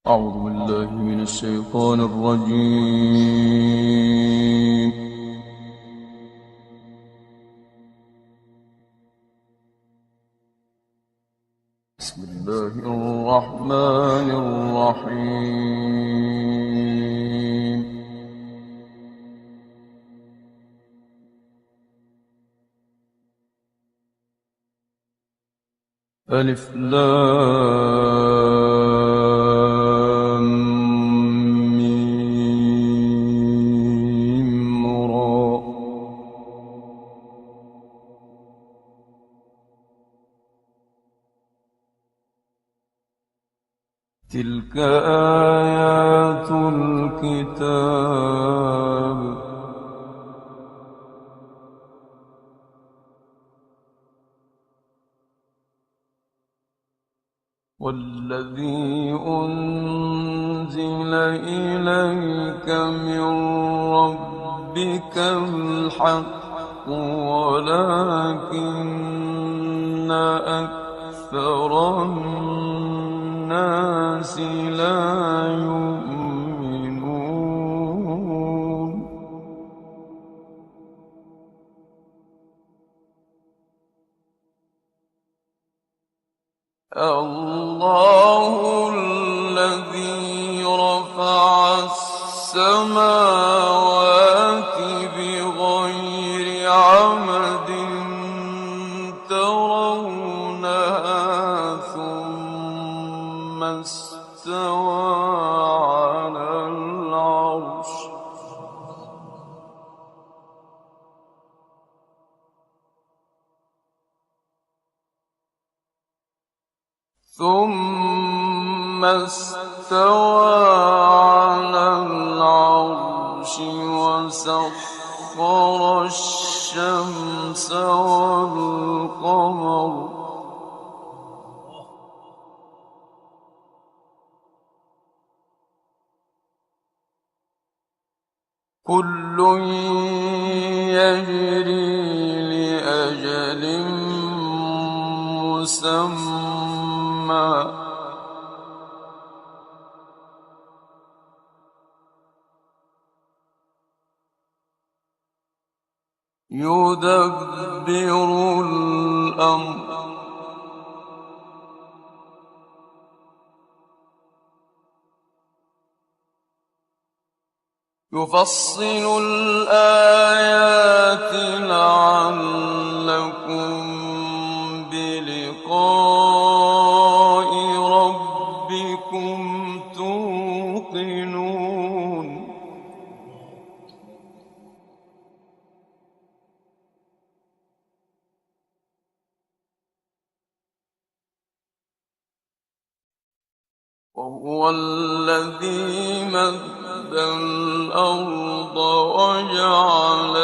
أعوذ بالله من الشيطان الرجيم. بسم الله الرحمن الرحيم. ألف لام ميم را. تلك آيات الكتاب. والذي أنزل إليك من ربك الحق ولكن أكثر الناس لا يؤمنون. الله الذي رفع السماوات بغير عمد ترونها ثم استوى على العرش. وسخر الشمس والقمر كل يجري لأجل مسمى. يدبر الأمر يفصل الآيات لعلكم بلقاء ربكم توقنون. وهو الذي مد الأرض وجعل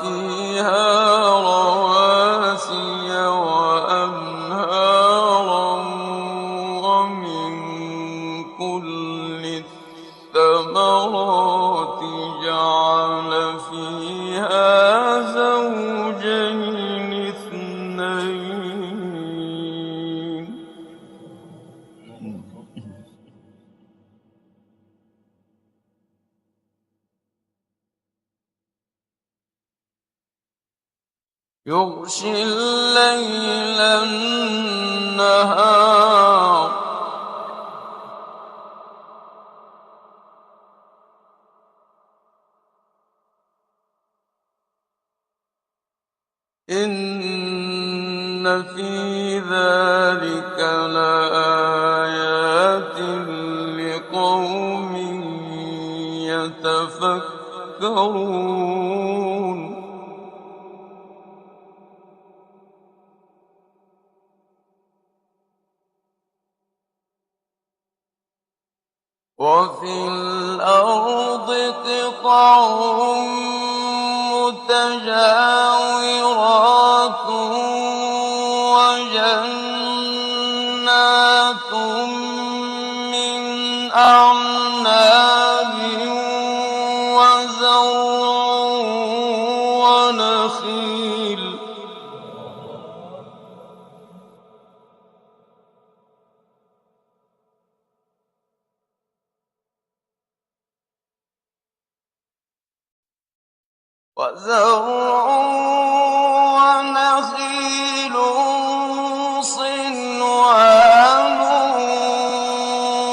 فيها رواسي وأنهارا ومن كل الثمرات جعل فيها زوجين اثنين. يغشي الليل النهار إن في ذلك لآيات لقوم يتفكرون. وفي الأرض قطع متجاورات وجنات جنات من أعناب وزرع ونخيل صنوان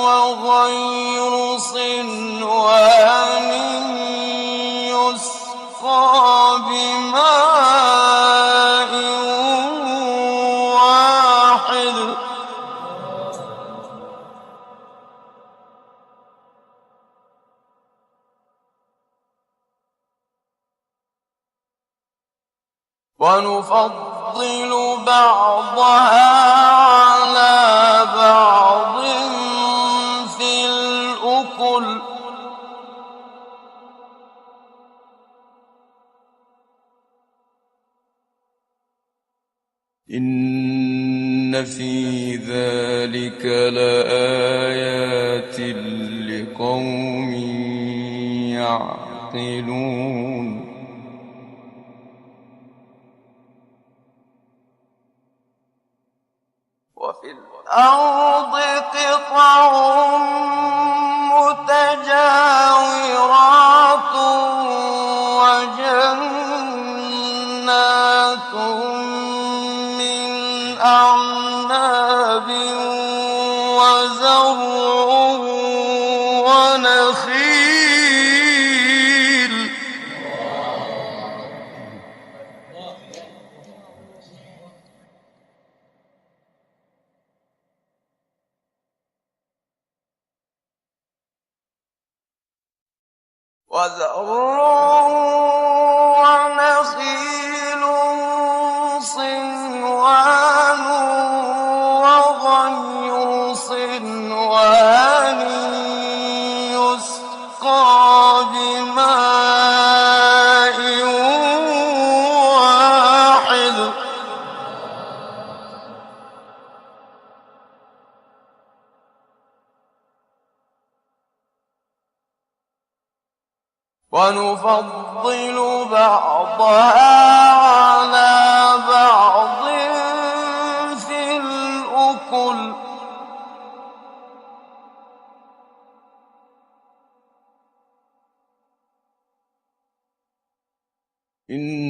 وغير صنوان يسقى بماء واحد ونفضل بعضها على بعض في الأكل إن في ذلك لآيات لقوم يعقلون وفي الأرض قطع متجاورات وجنات من أعناب وزرع ونخيل ونخيل صنوان وغير صنوان يسقى بماء واحد ونفضل بعضها على بعض في الأكل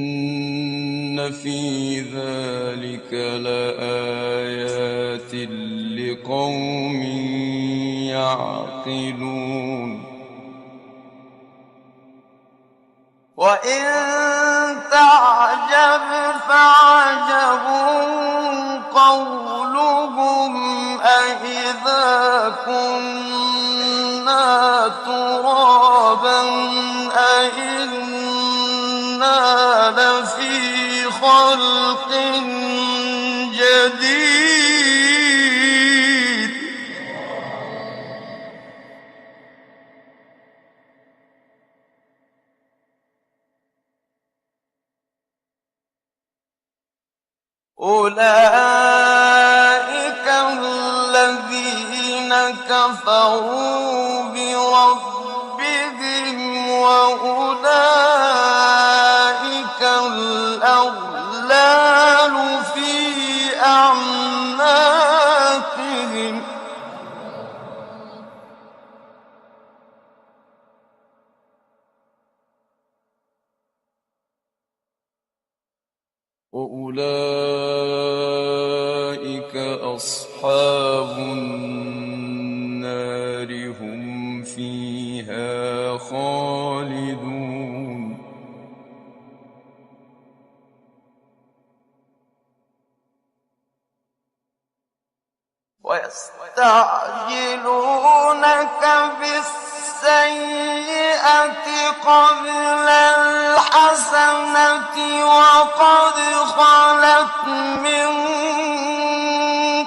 إن في ذلك لآيات لقوم يعقلون وإن تعجب فعجب قولهم أإذا كنا ترابا أإنا لفي خلق جديد أولئك الذين كفروا بربهم وأولئك الأغلال في أعناقهم وأولئك أصحاب النار هم فيها خالدون ويستعجلونك بالسيئة قبل الحسنة وقد خلت من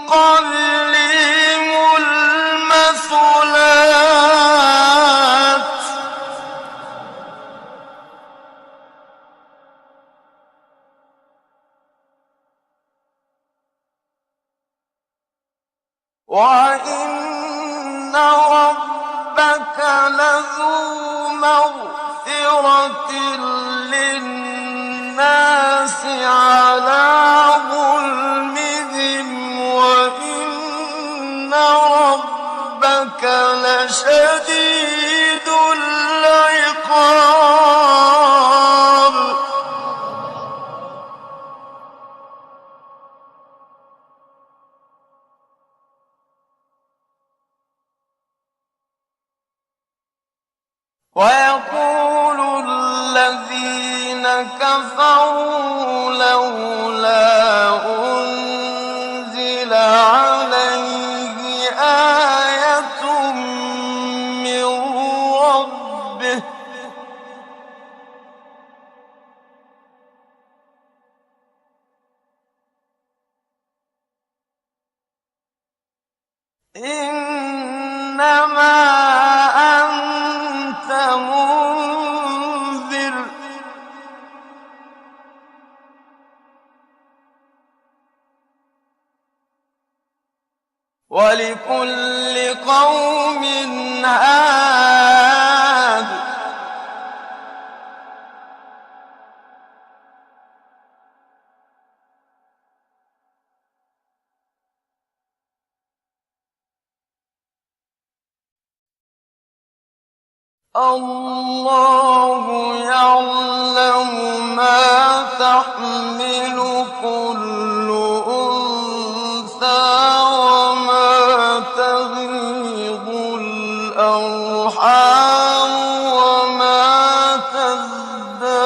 قبلهم المثلات وَإِنَّ رَبَّكَ لَذُو مَغْفِرَةٍ لِّلنَّاسِ عَلَىٰ ظُلْمِهِمْ وَإِنَّ رَبَّكَ لَشَدِيدُ الْعِقَابِ. وَيَقُولُ الَّذِينَ كَفَرُوا لَوْلَا أُنزِلَ عَلَيْهِ آيَةٌ مِّن رَّبِّهِ ۗ إِنَّمَا أَنتَ مُنذِرٌ ۖ وَلِكُلِّ قَوْمٍ هَادٍ. اللَّهُ يَعْلَمُ مَا تَحْمِلُ كُلُّ أُنثَىٰ وَمَا تَغِيضُ الْأَرْحَامُ وَمَا تَزْدَادُ.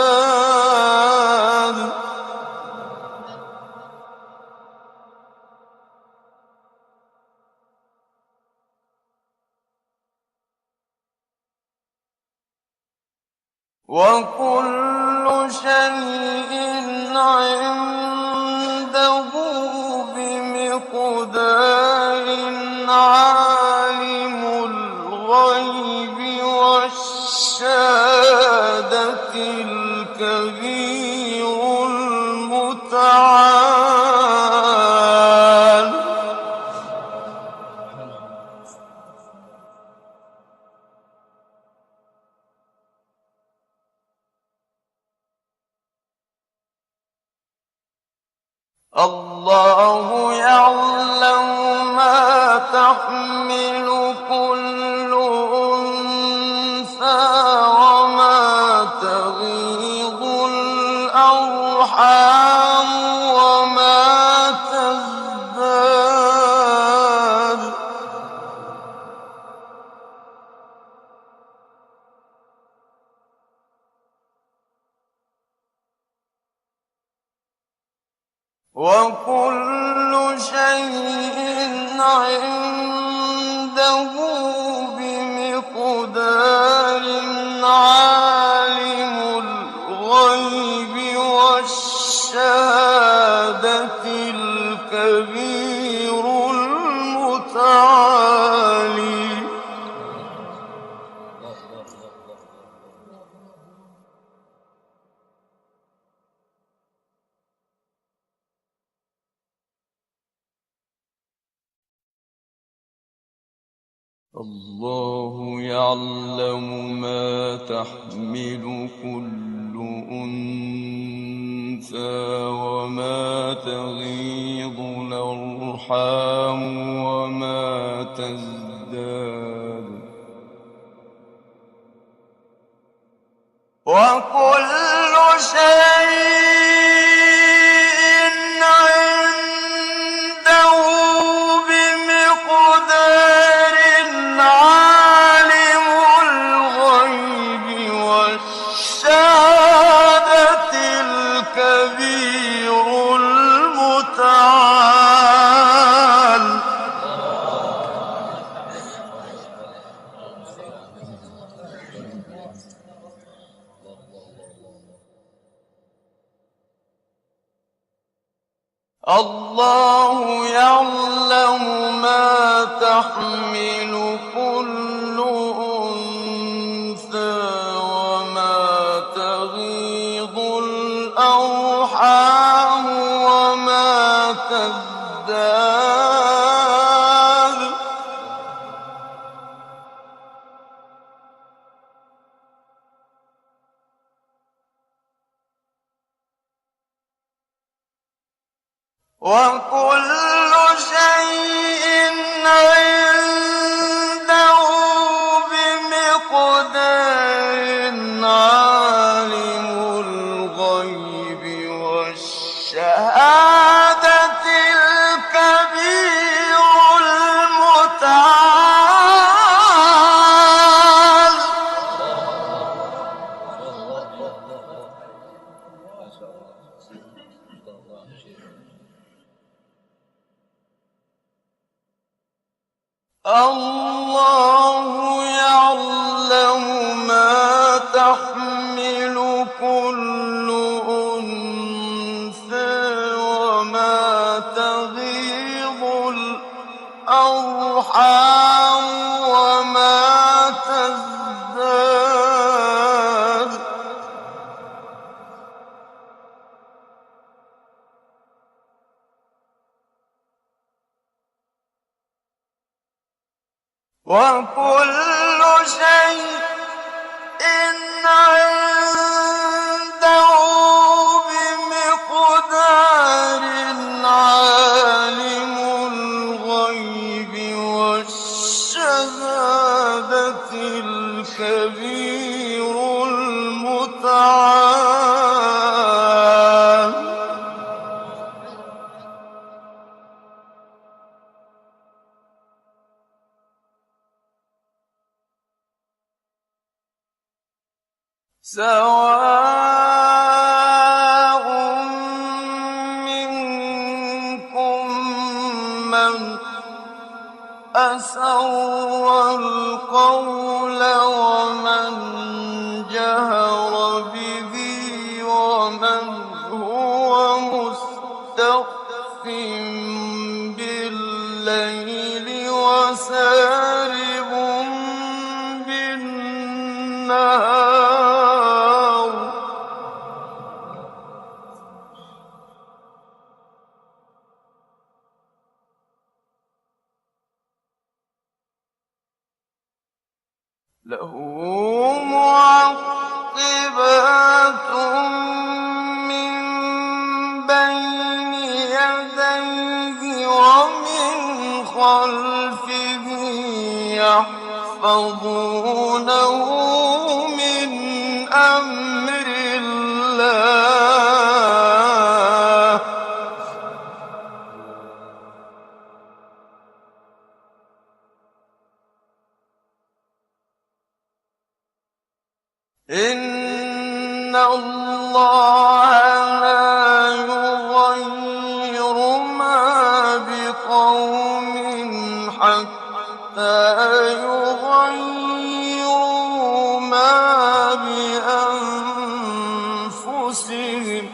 وَكُلُّ شَيْءٍ عِندَهُ بِمِقْدَارٍ. عَالِمُ الْغَيْبِ وَالشَّهَادَةِ الْكَبِيرُ الْمُتَعَالِ. اللَّهُ يَعْلَمُ مَا تَحْمِلُ كُلُّ أُنثَىٰ وَمَا تَغِيضُ الْأَرْحَامُ وَمَا تَزْدَادُ. وَكُلُّ شَيْءٍ عِندَهُ بِمِقْدَارٍ. عَالِمُ الْغَيْبِ وَالشَّهَادَةِ الْكَبِيرُ الْمُتَعَالِ. الله يعلم ما تحمل كل أنثى وما تغيض الأرحام وما تزداد. وكل شيء عنده بمقدار. عالم الغيب والشهادة الكبير المتعال. الله يعلم ما تحمل كل أنثى وما تغيض الأرحام وما تزداد. وكل شيء عنده بمقدار عالم الغيب والشهادة الكبير المتعال. الله يعلم ما تحمل كل أنثى وما تغيض الأرحام وما تزداد. وكل شيء عنده بمقدار عالم الغيب والشهادة الكبير المتعال. سواء منكم من أسر القول ومن جهر به ومن هو مستخف بالليل وسارب بالنهار. له معقبات من بين يديه ومن خلفه يحفظونه من أمر الله. إن الله لا يغير ما بقوم حتى يغيروا ما بأنفسهم.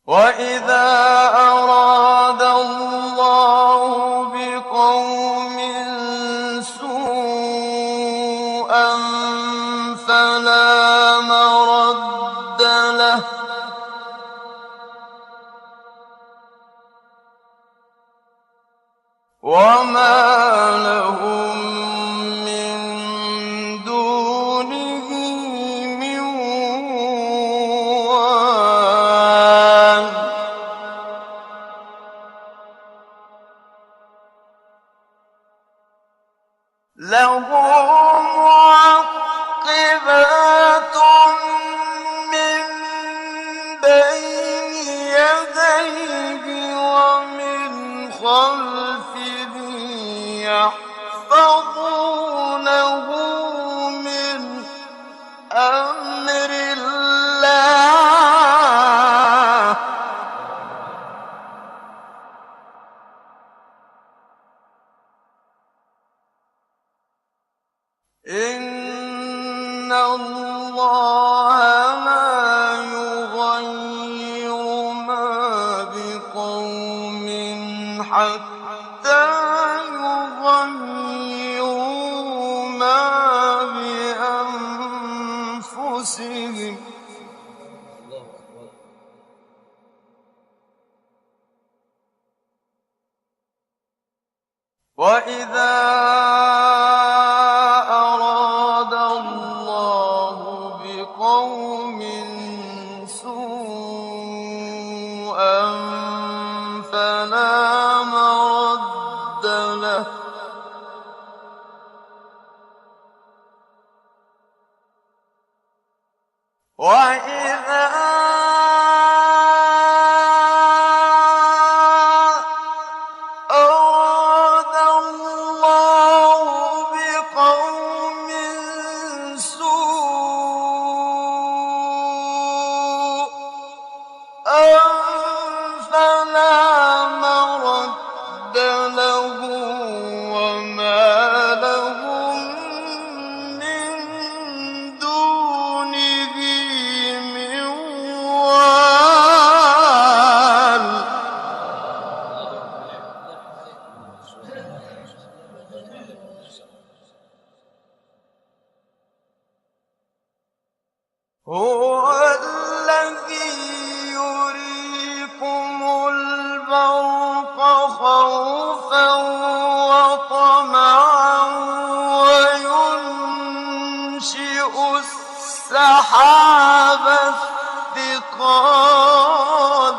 وإذا أراد الله بقوم سوءا فلا مرد له وما لهم من دونه من وال. له معقبات من بين يديه ومن خلفه يحفظونه من أمر الله. إن الله لا يغير ما بقوم حتى يغيروا ما بأنفسهم. وإذا أراد وإذا أراد الله بقوم سوءا فلا مرد له وما لهم من دونه من وال. هو الذي يريكم البرق خوفا وطمعا وينشئ السحاب الثقال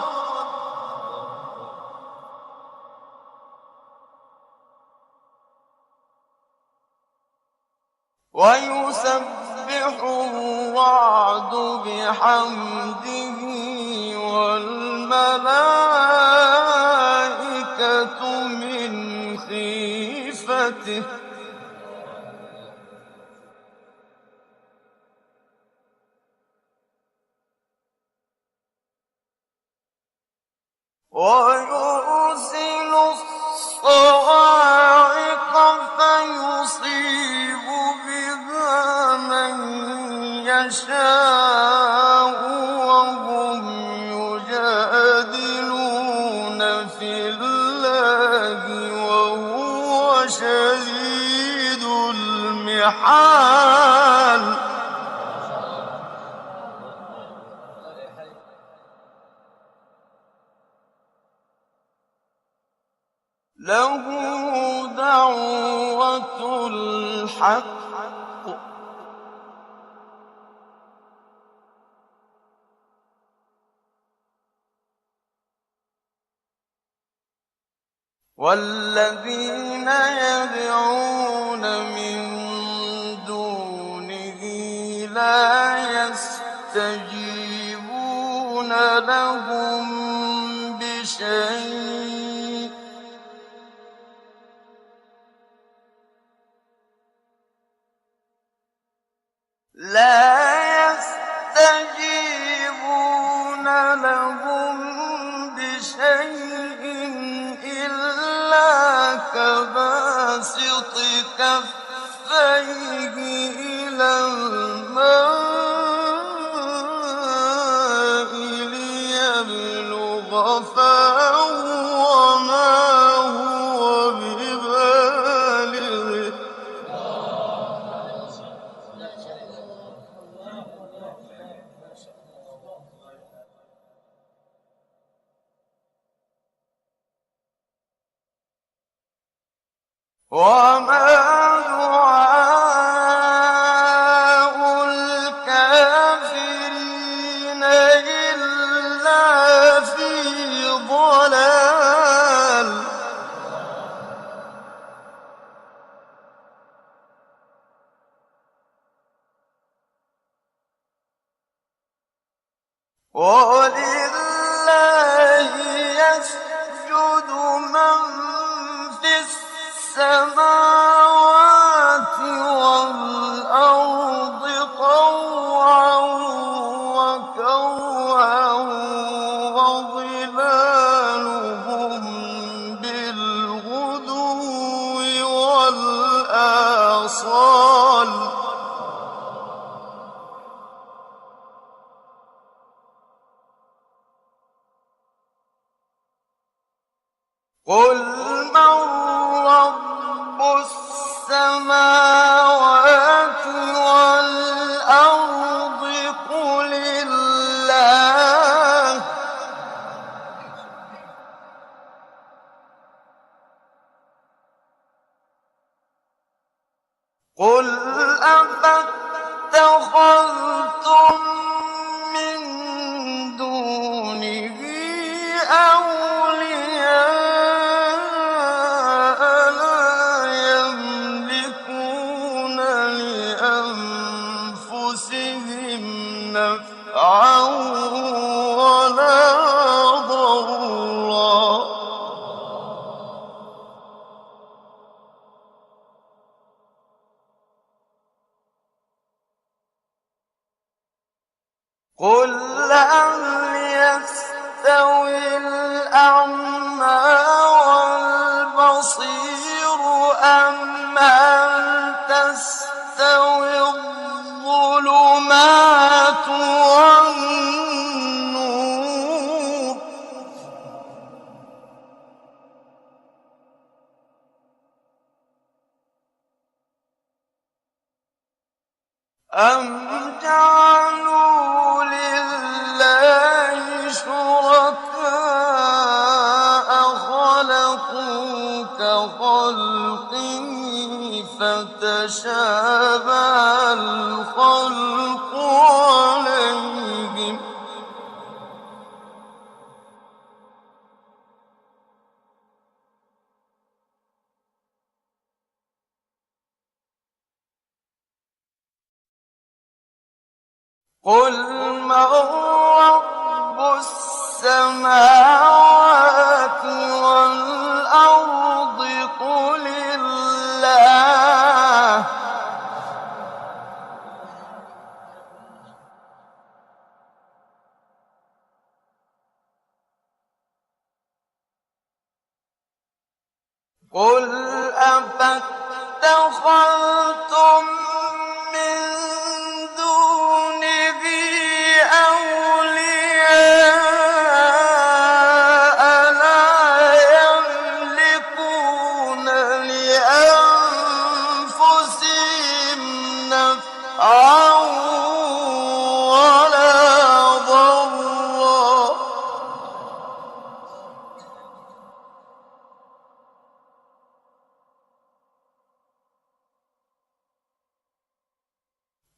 ويسبح الرعد بحمده والملائكة من خيفته ويرسل الصواعق فيصيب بها من يشاء وهم يجادلون في الله وهو شديد المحال. له دعوة الحق والذين يدعون من دونه لا يستجيبون لهم بشيء إلا كباسط كفيه إلى الماء ليبلغ فاه وما هو ببالغه وما دعاء الكافرين إلا في ضلال. ولله يسجد من في السماوات والأرض طوعا وكرها وظلالهم بالغدو والآصال. قل من رب السماوات والأرض قل الله قل أفاتخذتم من دونه أولياء لا يملكون لأنفسهم نفعا نفعا ولا ضرا قل هل يستوي الأعمى والبصير أم هل تستوي الظلمات والنور أم جعلوا لله شركاء خلقوا كخلقه فتشابه الخلق عليهم قل من رب السماوات والأرض قل الله قل أفاتخذتم من دونه أولياء لا يملكون لأنفسهم نفعا ولا ضرا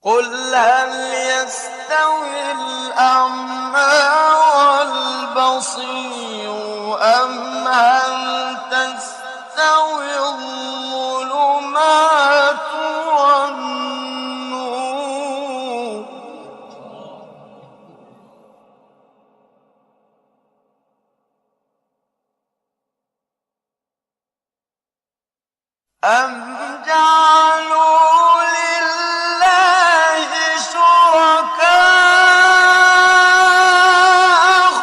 قل هل يستوي الأعمى والبصير أم هل تستوي الظلمات والنور أم جعلوا لله شركاء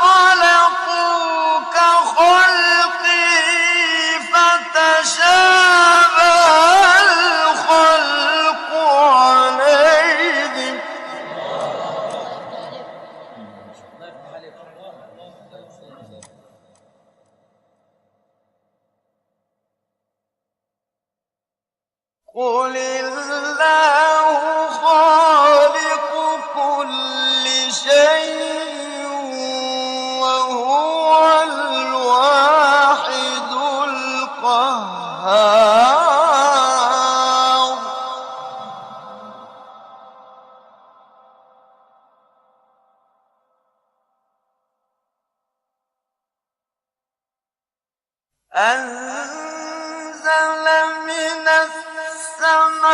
خلقوا كخلقه فتشابه الخلق عليهم قل الله خالق كل شيء وهو الواحد القهار أنزل من السماء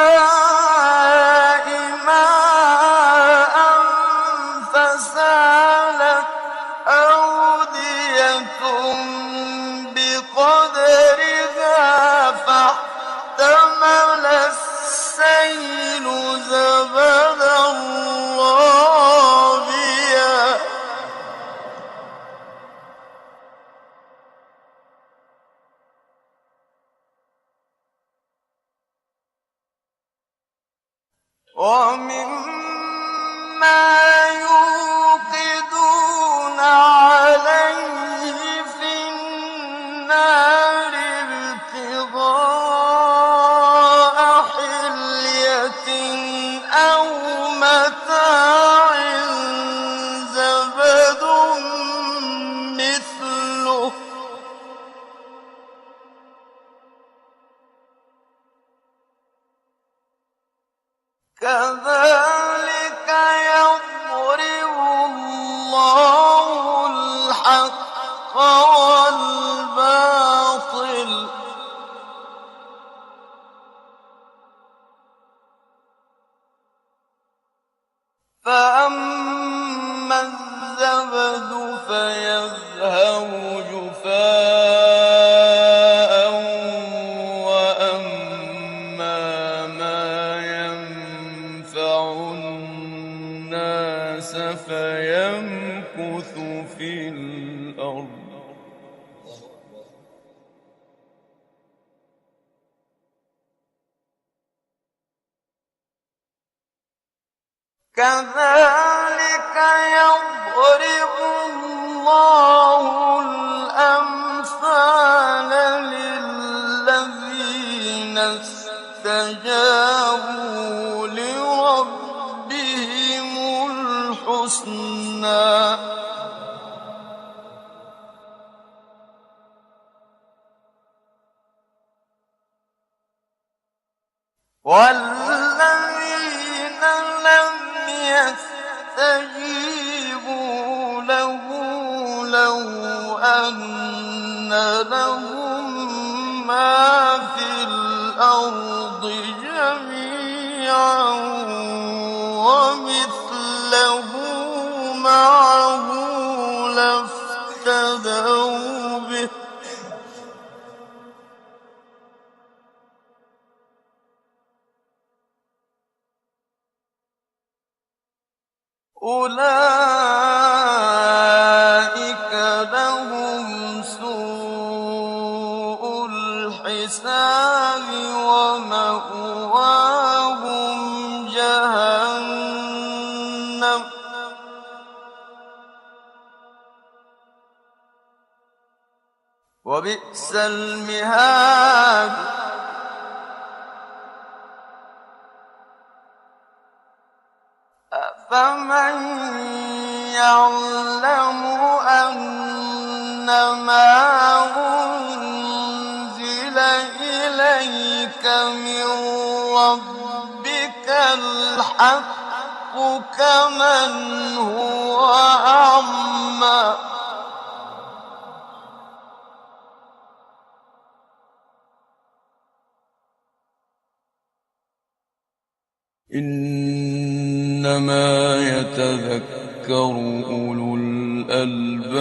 ماء فسالت أودية بقدرها فاحتمل السيل زبدا رابيا ومما يوقدون عليه في النار ابتغاء حلية أو متاع زبد مثله كذلك يضرب الله الحق والباطل فأما الزبد فيذهب جفاء وأما ما ينفع الناس فيمكث في الأرض. كذلك يضرب الله الأمثال للذين استجابوا لربهم الحسنى والذين لم يستجيبوا له لو أن لهم ما في الأرض جميعا ومثله معه لافتدوا به أولئك لهم سوء الحساب ومأواهم جهنم وبئس المهاد أفمن يعلم أنما أنزل إليك من ربك الحق كمن هو أعمى إنما يتذكر أولو الألباب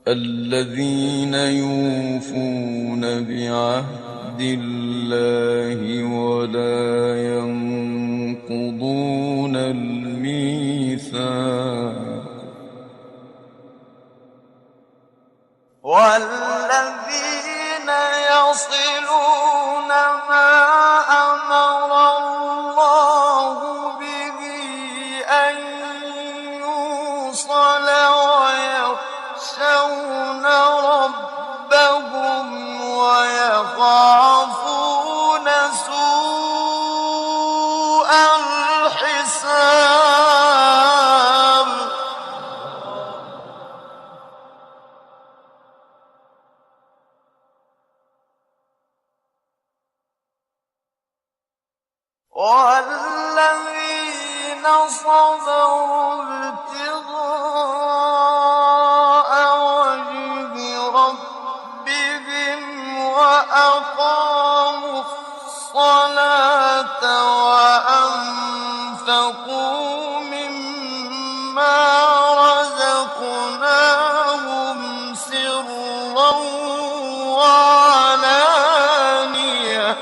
الذين يوفون بعهد الله ولا ينقضون الميثاق والذين يصلون ما أمر الله به أن يوصل ويخشون ربهم ويخافون سوء الحساب والذين صبروا ابتغاء وجه ربهم وأقاموا الصلاة وأنفقوا مما رزقناهم سرا وعلانية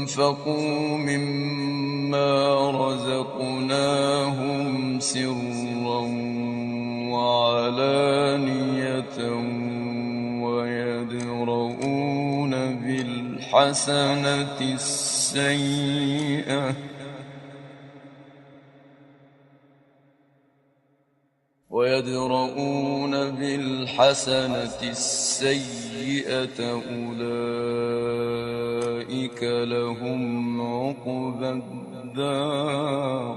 وأنفقوا مما رزقناهم سرا وعلانية ويدرؤون بالحسنة السيئة أولئك لهم عقبى الدار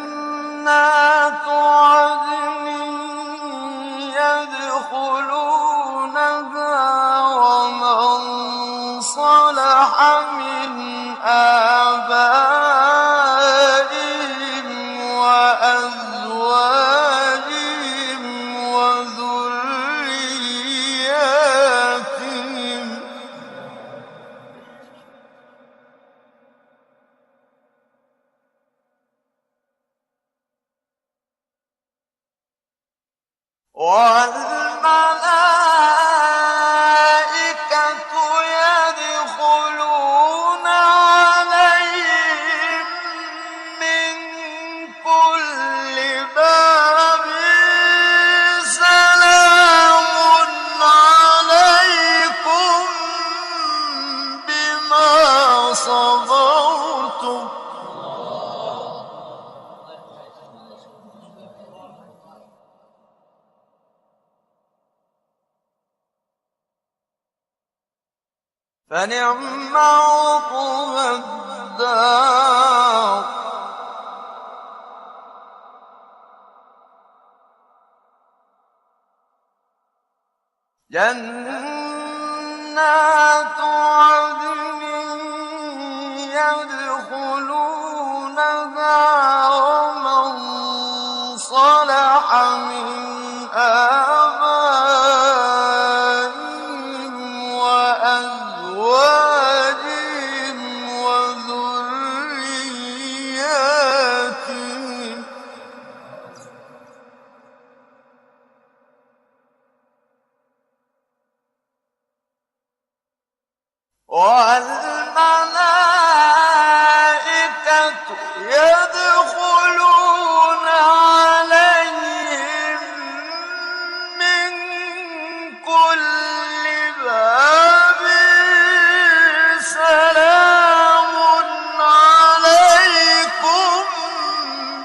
جنات عدن يدخلونها ومن صلح من آبائهم والملائكة يدخلون عليهم من كل باب سلام عليكم بما صبرتم فنعم عقبى الدار جنات عدن يدخلونها ومن صلح من آبائهم وأزواجهم وذرياتهم والملائكة يدخلون عليهم من كل باب سلام عليكم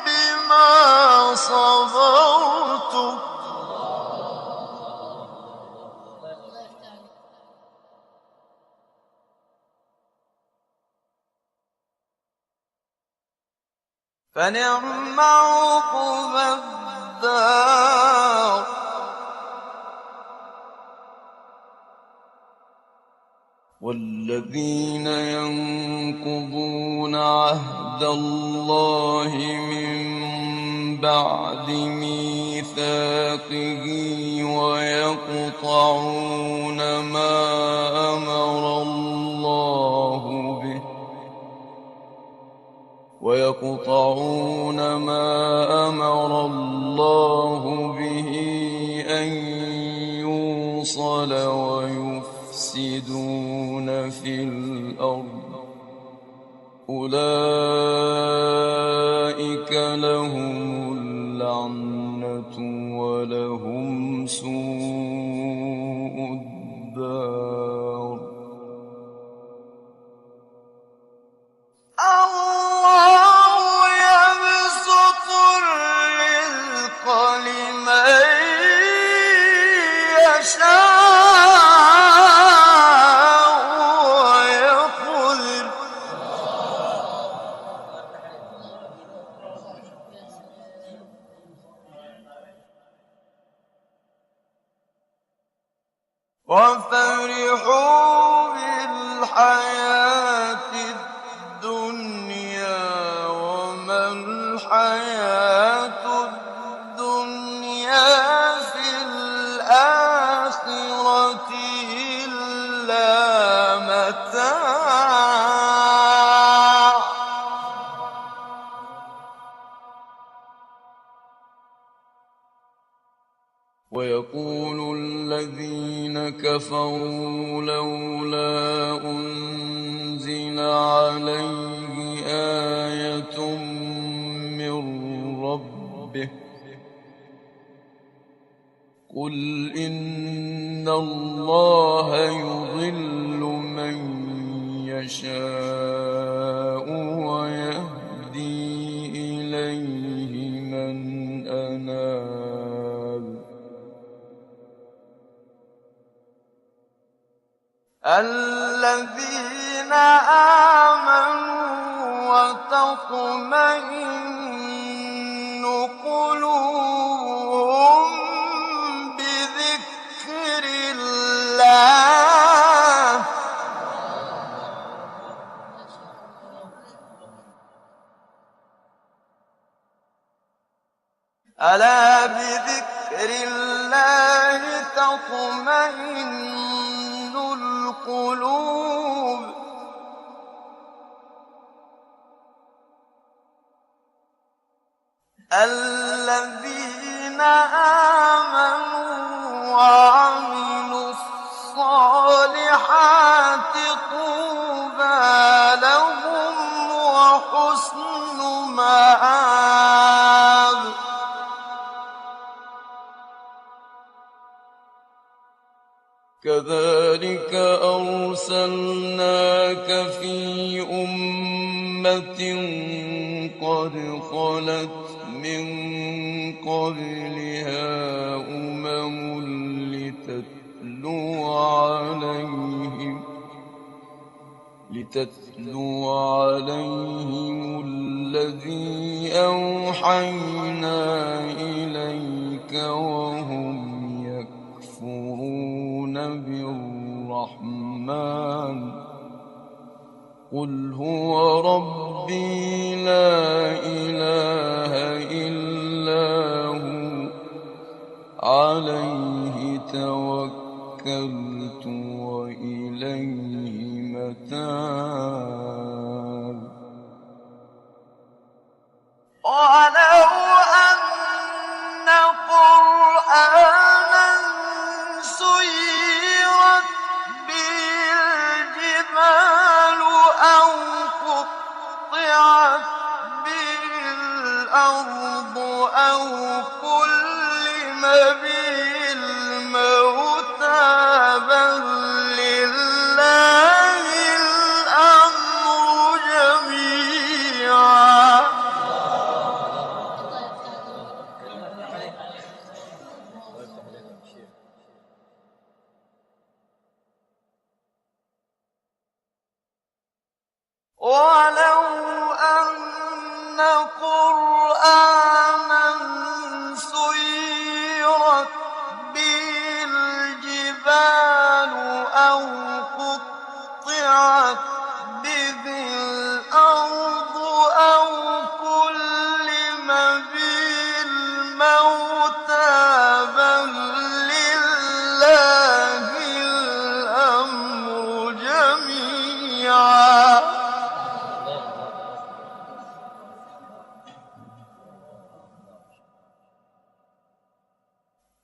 بما صبرتم فنعم عقبى الدار والذين ينقضون عهد الله من بعد ميثاقه ويقطعون ما أمر الله به أن يوصل ويفسدون في الأرض أولئك لهم اللعنة ولهم سوء الدار الله يبسط الرزق لمن يشاء ويقدر وفرحوا بالحياة الدنيا وما الحياة الدنيا في الآخرة إلا متاع ويقول الذين كفروا لولا أنزل عليه آية من ربه قل إن الله يضل من يشاء ويهدي إليه من أناب الذين آمنوا وتطمئن قلوبهم بذكر الله ألا بذكر الله تطمئن القلوب الذين آمنوا وعملوا الصالحات طوبى لهم وحسن مآب. كذلك أرسلناك في أمة قد خلت من قبلها لتتلو عليهم الذي أوحينا إليك وهم يكفرون بالرحمن. قل هو ربي لا إله إلا هو عليه توكلت وإليه متاب. ولو أن قرآنا سيرت به الجبال أو قطعت به الأرض أو كلم به الموتى بل لله الأمر جميعا. ولو أن قرآنا سيرت به الجبال أو قطعت به الأرض أو كلم به الموتى بل لله الأمر جميعا.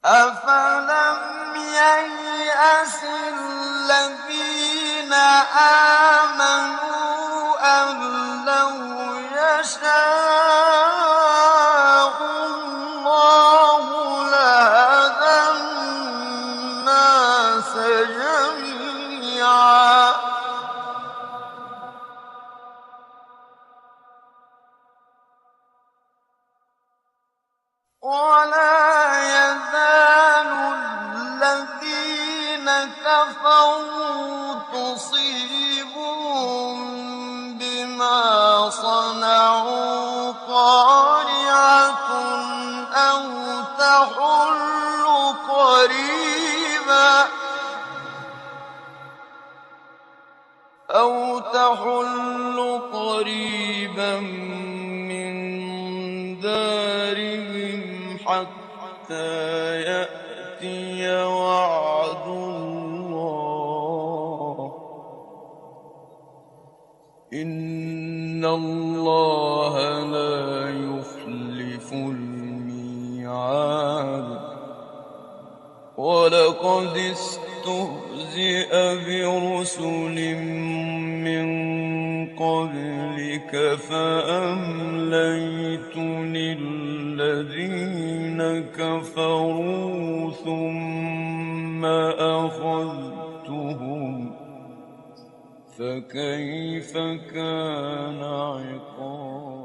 أفلم ييأس الذين آمنوا أن لو يشاء الله لهدى الناس جميعا. ولا يزال الذين كفروا تصيبهم بما صنعوا قارعة أو تحل قريبا من دارهم حتى يأتي وعد الله إن الله لا يخلف الميعاد. ولقد استهزئ برسل من قبلك فأمليت للذين كفروا ثم أخذتهم فكيف كان عقاب.